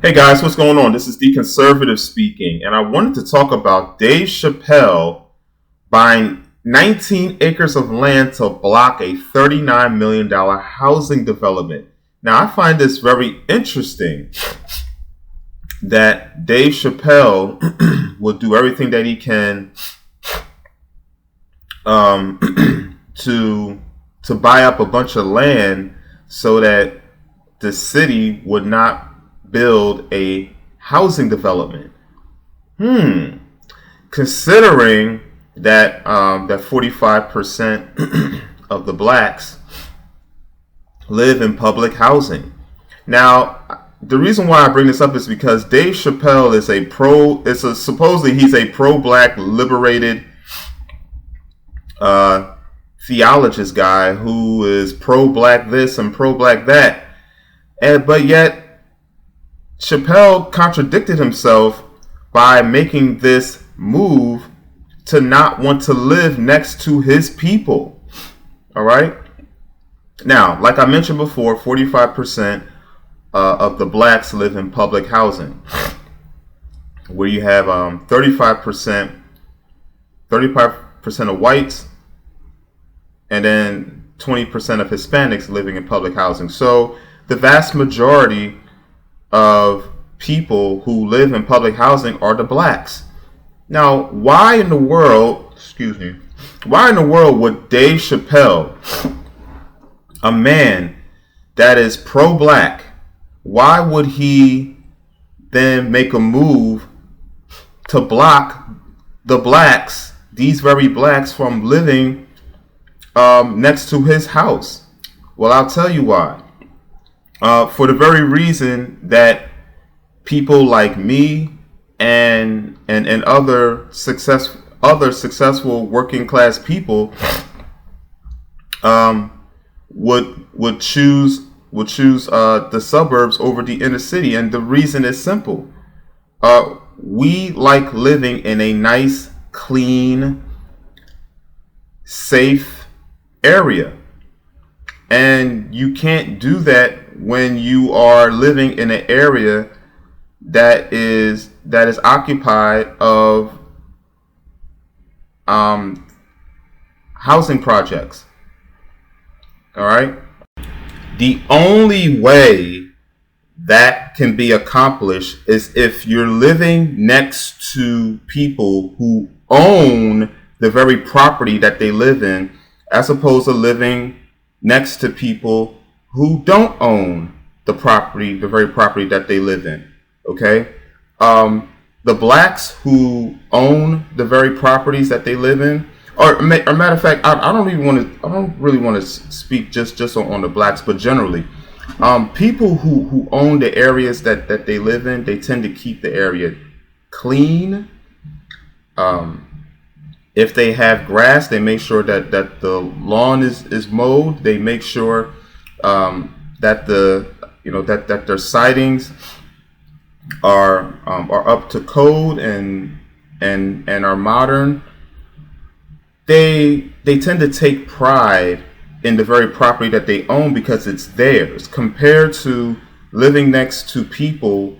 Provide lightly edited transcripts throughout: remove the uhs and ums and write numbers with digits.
Hey guys, what's going on? This is the conservative speaking, and I wanted to talk about Dave Chappelle buying 19 acres of land to block a $39 million housing development. Now, I find this very interesting that Dave Chappelle will do everything that he can to buy up a bunch of land so that the city would not build a housing development. Considering that 45% of the blacks live in public housing. Now, the reason why I bring this up is because Dave Chappelle is supposedly he's a pro-black liberated theologist guy who is pro-black this and pro-black that. But yet, Chappelle contradicted himself by making this move to not want to live next to his people. All right? Now, like I mentioned before, 45% of the blacks live in public housing, where you have 35% of whites, and then 20% of Hispanics living in public housing. So the vast majority of people who live in public housing are the blacks. Now, why in the world would Dave Chappelle, a man that is pro-black, why would he then make a move to block the blacks, these very blacks, from living next to his house? Well, I'll tell you why. For the very reason that people like me and other successful working class people would choose the suburbs over the inner city, and the reason is simple. We like living in a nice, clean, safe area, and you can't do that when you are living in an area that is occupied of housing projects. All right. The only way that can be accomplished is if you're living next to people who own the very property that they live in, as opposed to living next to people who don't own the very property that they live in. Okay, the blacks who own the very properties that they live in, or matter of fact, I don't really want to speak just on the blacks, but generally, people who own the areas that they live in, they tend to keep the area clean. If they have grass, they make sure that the lawn is mowed. They make sure that that their sidings are up to code and are modern. They tend to take pride in the very property that they own because it's theirs, compared to living next to people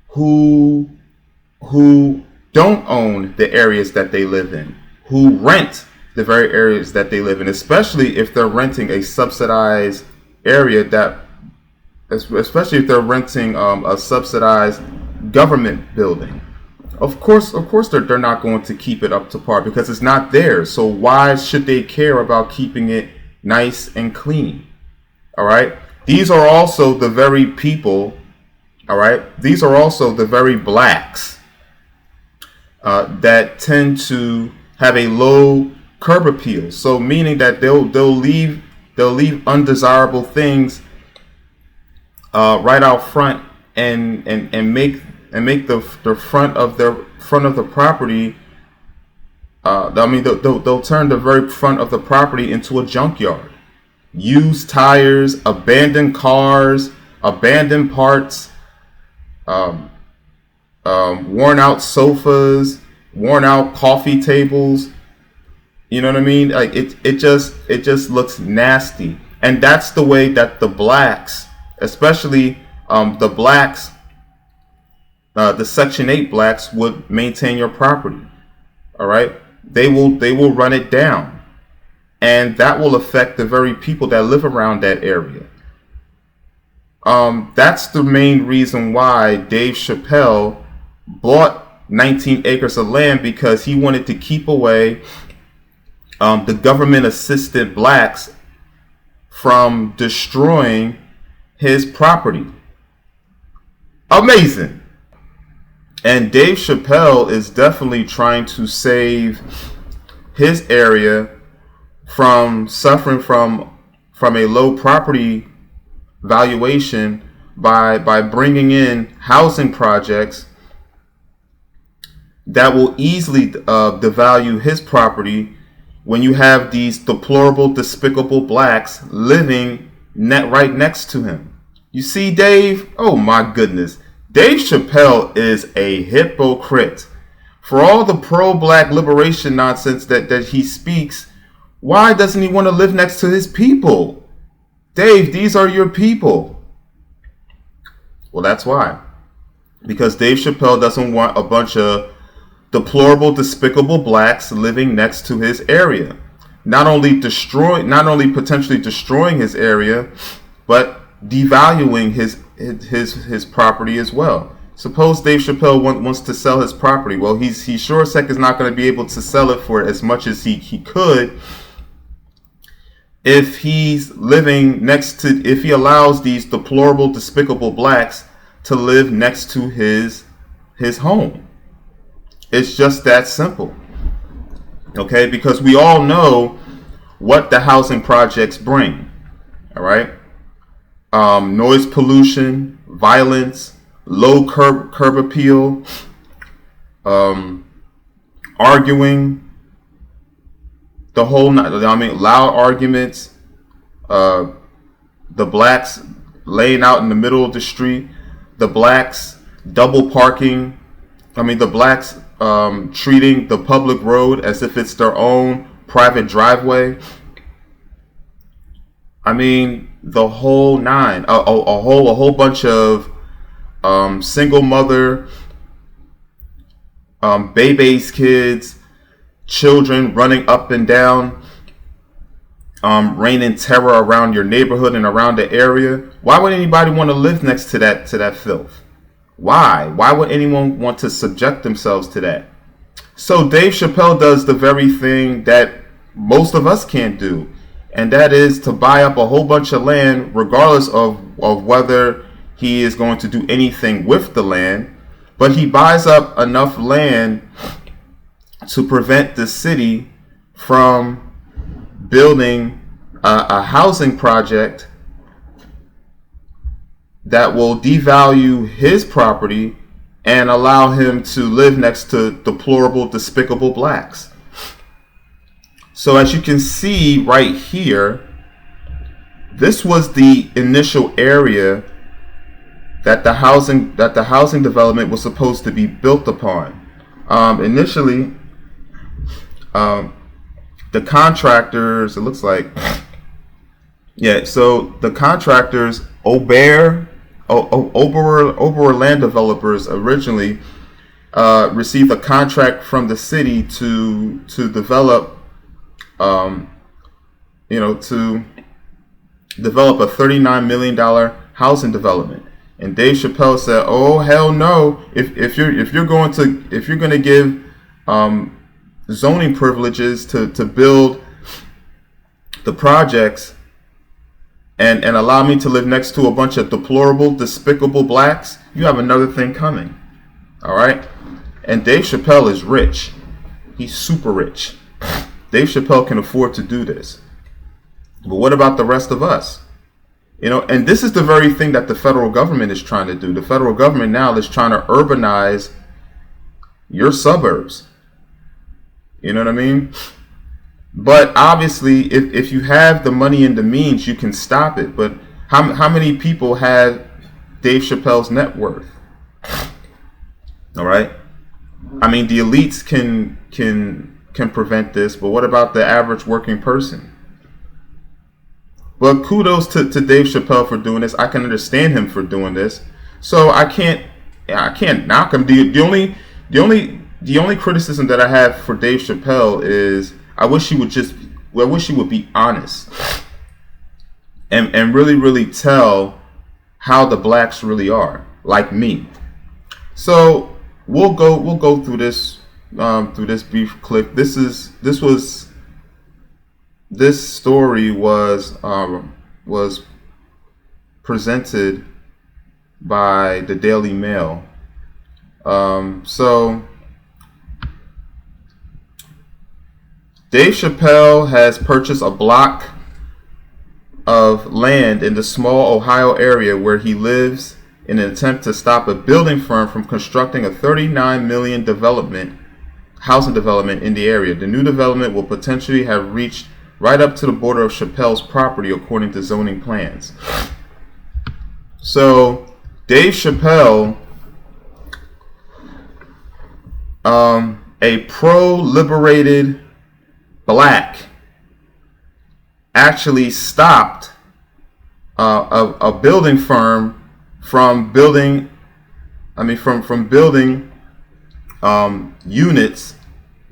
who don't own the areas that they live in, who rent the very areas that they live in, especially if they're renting a subsidized area especially if they're renting a subsidized government building. Of course, they're not going to keep it up to par because it's not theirs. So why should they care about keeping it nice and clean? All right. These are also the very people. All right. These are also the very blacks that tend to have a low curb appeal. So meaning that they'll leave undesirable things right out front and make the front of the property. They'll turn the very front of the property into a junkyard. Used tires, abandoned cars, abandoned parts, worn out sofas, worn out coffee tables. You know what I mean? Like it just looks nasty, and that's the way that the blacks, especially the blacks the Section 8 blacks would maintain your property. All right, they will run it down, and that will affect the very people that live around that area. That's the main reason why Dave Chappelle bought 19 acres of land, because he wanted to keep away the government assisted blacks from destroying his property. Amazing. And Dave Chappelle is definitely trying to save his area from suffering from a low property valuation by bringing in housing projects that will easily devalue his property when you have these deplorable, despicable blacks living right next to him. You see, Dave? Oh my goodness. Dave Chappelle is a hypocrite. For all the pro-black liberation nonsense that he speaks, why doesn't he want to live next to his people? Dave, these are your people. Well, that's why. Because Dave Chappelle doesn't want a bunch of deplorable, despicable blacks living next to his area. Not only potentially destroying his area, but devaluing his property as well. Suppose Dave Chappelle wants to sell his property. Well, he sure as heck is not going to be able to sell it for as much as he could if he's living if he allows these deplorable, despicable blacks to live next to his home. It's just that simple. Okay, because we all know what the housing projects bring. All right, noise pollution, violence, low curb appeal, arguing, loud arguments, the blacks laying out in the middle of the street, the blacks double parking, the blacks treating the public road as if it's their own private driveway. The whole nine, a whole bunch of single mother, babies, kids, children running up and down, raining terror around your neighborhood and around the area. Why would anybody want to live next to that filth? Why? Why would anyone want to subject themselves to that? So Dave Chappelle does the very thing that most of us can't do, and that is to buy up a whole bunch of land, regardless of whether he is going to do anything with the land. But he buys up enough land to prevent the city from building a housing project that will devalue his property and allow him to live next to deplorable, despicable blacks. So as you can see right here, this was the initial area that the housing development was supposed to be built upon. Initially, the contractors, it looks like, so the contractors, Oberer land developers originally received a contract from the city to develop, to develop a $39 million housing development. And Dave Chappelle said, "Oh hell no! If you're going to give zoning privileges to build the projects and allow me to live next to a bunch of deplorable, despicable blacks, you have another thing coming." All right? And Dave Chappelle is rich. He's super rich. Dave Chappelle can afford to do this. But what about the rest of us? And this is the very thing that the federal government is trying to do. The federal government now is trying to urbanize your suburbs. You know what I mean? But obviously, if you have the money and the means, you can stop it. But how many people have Dave Chappelle's net worth? All right. The elites can prevent this, but what about the average working person? But kudos to Dave Chappelle for doing this. I can understand him for doing this. So I can't I can't knock him. The only criticism that I have for Dave Chappelle is I wish he would be honest and really tell how the blacks really are, like me. So we'll go through this brief clip. This story was presented by the Daily Mail. So Dave Chappelle has purchased a block of land in the small Ohio area where he lives in an attempt to stop a building firm from constructing a $39 million housing development in the area. The new development will potentially have reached right up to the border of Chappelle's property, according to zoning plans. So Dave Chappelle, a pro-liberated black, actually stopped a building firm from building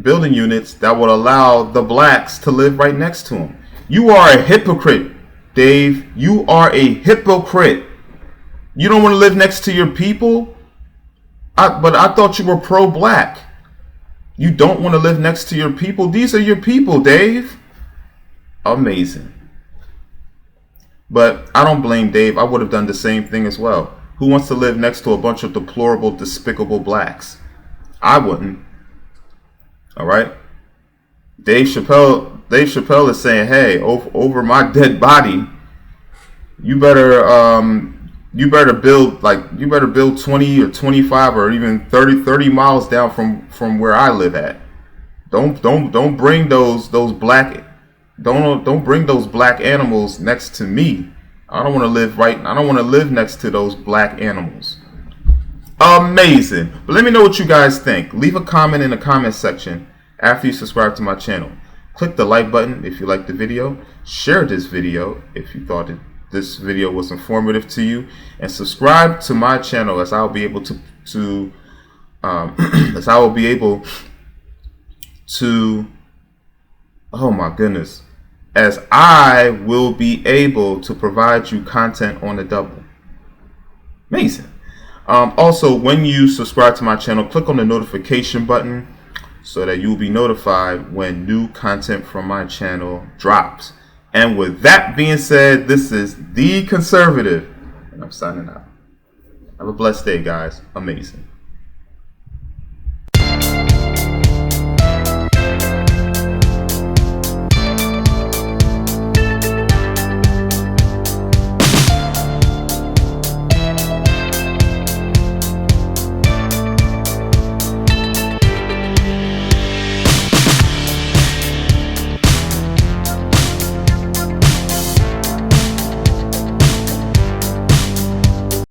building units that would allow the blacks to live right next to him. You are a hypocrite, Dave. You are a hypocrite. You don't want to live next to your people? But I thought you were pro-black. You don't want to live next to your people? These are your people, Dave. Amazing. But I don't blame Dave. I would have done the same thing as well. Who wants to live next to a bunch of deplorable, despicable blacks? I wouldn't. All right. Dave Chappelle is saying, "Hey, over my dead body, you better build 20 or 25 or even 30 miles down from where I live at. Don't bring those black don't bring those black animals next to me. I don't want to live next to those black animals." Amazing. But let me know what you guys think. Leave a comment in the comment section after you subscribe to my channel. Click the like button if you liked the video. Share this video if you thought this video was informative to you, and subscribe to my channel as I will be able to oh my goodness, as I will be able to provide you content on the double. Amazing. Also, when you subscribe to my channel, click on the notification button so that you'll be notified when new content from my channel drops. And with that being said, this is The Conservative, and I'm signing out. Have a blessed day, guys. Amazing.